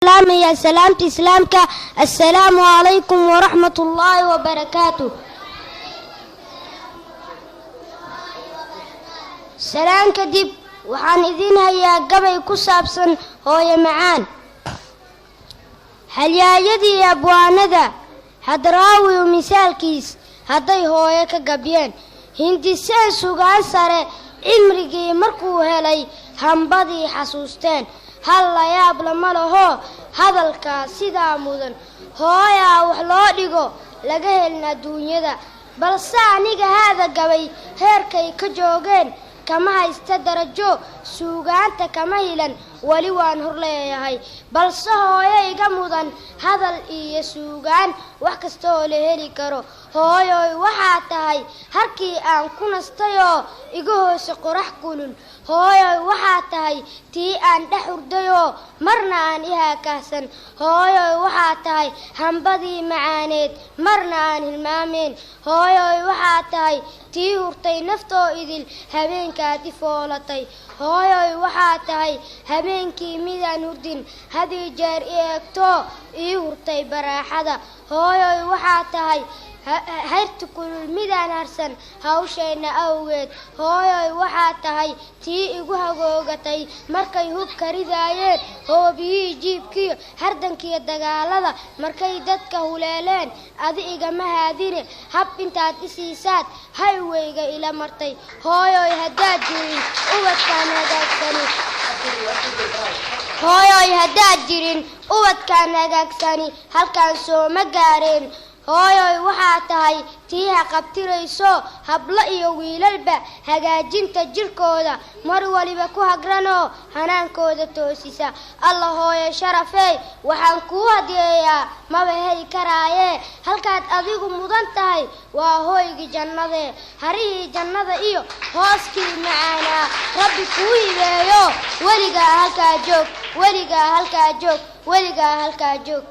يا سلامة إسلامك. السلام عليكم ورحمة الله وبركاته. سلام كدب waxaan idin hayaa gabay ku saabsan hooyo macaan. halyaayadii abwaanada hadraawi misaalkiis hadday hooyo ka gabyeen hindiseen sugaan sare cimrigii markuu helay hambadii xasuusteen hal la yaab lama laho hadalka sidaa mudan hooyaa wax loo dhigo laga helin adduunyada balse aniga haada gabay heerkay ka joogeen kama haysta darajo suugaanta kama hilan wali waan hor leeyahay balse hooyo iga mudan hadal iyo suugaan wax kasta oo la heli karo hooyoy waxaa tahay halkii aan ku nastayoo iga hoose qorax kulul hooyoy waxaa tahay tii aan dhex hurdayoo marna aan ihaakahsan hooyoy waxaa tahay hambadii macaaneed marna aan hilmaameen hooyoy waxaa tahay tii hurtay naftoo idil habeenkaad ifoolatay hooyoy waxaa tahay habeenkii midaan hurdin hadii jeer i eegto ii hurtay baraaxada hooyoy waxaa tahay hayrta kulul midaan harsan hawshayna awgeed hooyoy waxaa tahay tii igu hagoogatay markay hubka ridaayeen hoobiyihii jiibkiyo hardankiyo dagaalada markay dadka huleeleen adi igama haadine hab intaad isiisaad hayweyga ila martay hooyoy haddaad jirin ubadkaan hagaagsani hooyoy haddaad jirin ubadkaan hagaagsani halkaan sooma gaareen hooyoy waxaa tahay tii haqabtirayso hablo iyo wiilalba hagaajinta jirkooda mar waliba ku hagranoo hanaankooda toosisa alla hooyo sharafey waxaan kuu hadiyeeyaa maba heli karaayee halkaad adigu mudan tahay waa hooygii jannadee harihii jannada iyo hooskii macaanaa rabbi kuu hibeeyo weligaa halkaa joog weligaa halkaa joog weligaa halkaa joog.